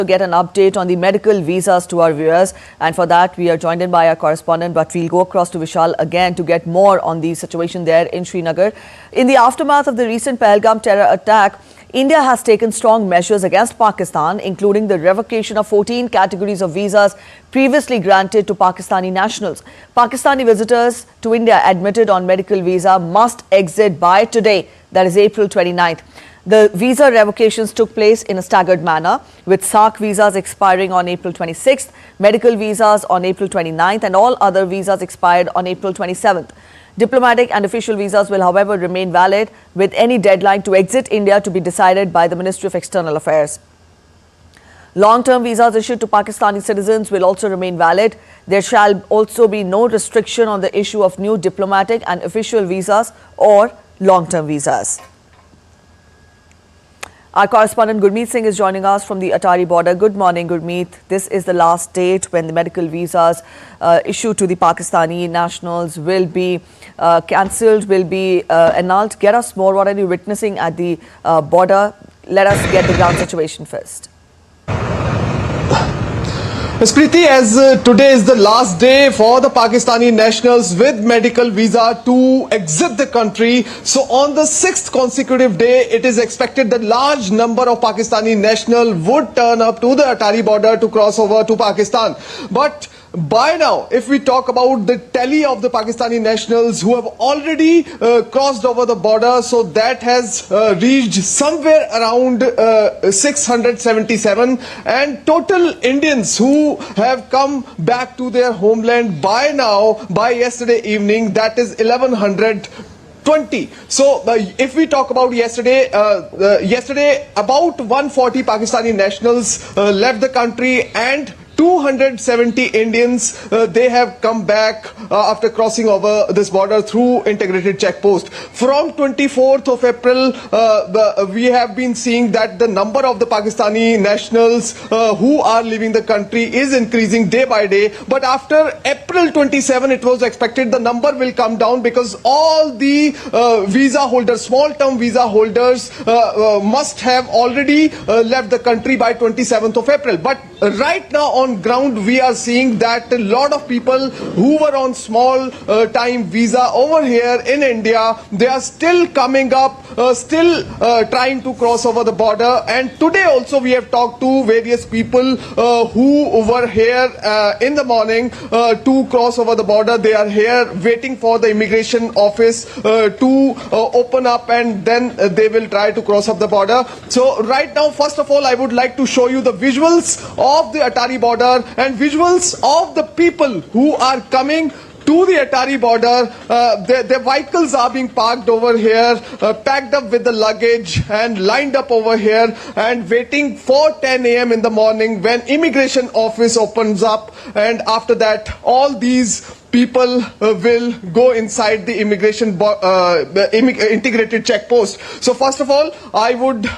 to get an update on the medical visas to our viewers, and for that we are joined in by our correspondent, but we'll go across to Vishal again to get more on the situation there in Srinagar. In the aftermath of the recent Pahalgam terror attack, India has taken strong measures against Pakistan, including the revocation of 14 categories of visas previously granted to Pakistani nationals. Pakistani visitors to India admitted on medical visa must exit by today, that is April 29th. The visa revocations took place in a staggered manner, with SAARC visas expiring on April 26th, medical visas on April 29th, and all other visas expired on April 27th. Diplomatic and official visas will, however, remain valid, with any deadline to exit India to be decided by the Ministry of External Affairs. Long-term visas issued to Pakistani citizens will also remain valid. There shall also be no restriction on the issue of new diplomatic and official visas or long-term visas. Our correspondent Gurmeet Singh is joining us from the Atari border. Good morning, Gurmeet. This is the last date when the medical visas issued to the Pakistani nationals will be cancelled, will be annulled. Get us more. What are you witnessing at the border? Let us get the ground situation first. Smriti, as today is the last day for the Pakistani nationals with medical visa to exit the country. So on the 6th consecutive day, it is expected that large number of Pakistani nationals would turn up to the Atari border to cross over to Pakistan. But by now, if we talk about the tally of the Pakistani nationals who have already crossed over the border, so that has reached somewhere around 677, and total Indians who have come back to their homeland by now, by yesterday evening, that is 1120. So if we talk about yesterday, about 140 Pakistani nationals left the country, and 270 Indians, they have come back after crossing over this border through integrated checkpost. From 24th of April, we have been seeing that the number of the Pakistani nationals who are leaving the country is increasing day by day. But after April 27, it was expected the number will come down, because all the visa holders, small-term visa holders must have already left the country by 27th of April. But right now on ground, we are seeing that a lot of people who were on small time visa over here in India, they are still coming up, still trying to cross over the border. And today also we have talked to various people who were here in the morning to cross over the border. They are here waiting for the immigration office to open up, and then they will try to cross up the border. So right now, first of all, I would like to show you the visuals of the Atari border and visuals of the people who are coming to the Atari border. Their vehicles are being parked over here, packed up with the luggage and lined up over here and waiting for 10 a.m. in the morning when immigration office opens up. And after that, all these people will go inside the integrated checkpost. So first of all, I would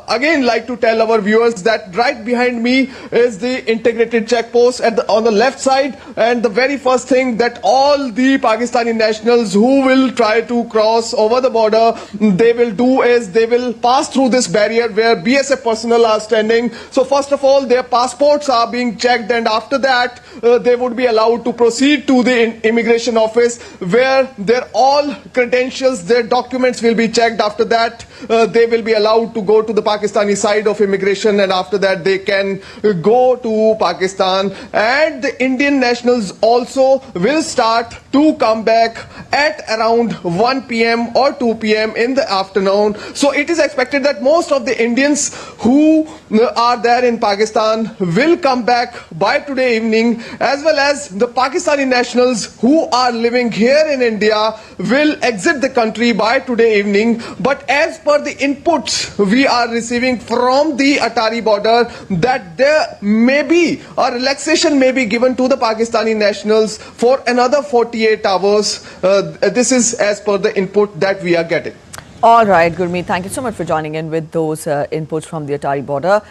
again like to tell our viewers that right behind me is the integrated checkpost on the left side, and the very first thing that all the Pakistani nationals who will try to cross over the border, they will do is they will pass through this barrier where BSF personnel are standing. So first of all, their passports are being checked, and after that they would be allowed to proceed to the immigration office, where their all credentials, their documents will be checked. After that, they will be allowed to go to the Pakistani side of immigration, and after that they can go to Pakistan. And the Indian nationals also will start to come back at around 1 p.m. or 2 p.m. in the afternoon. So it is expected that most of the Indians who are there in Pakistan will come back by today evening, as well as the Pakistani nationals who are living here in India will exit the country by today evening. But as per the inputs we are receiving from the Atari border, that there may be a relaxation may be given to the Pakistani nationals for another 48 hours. This is as per the input that we are getting. All right, Gurmeet, thank you so much for joining in with those inputs from the Atari border.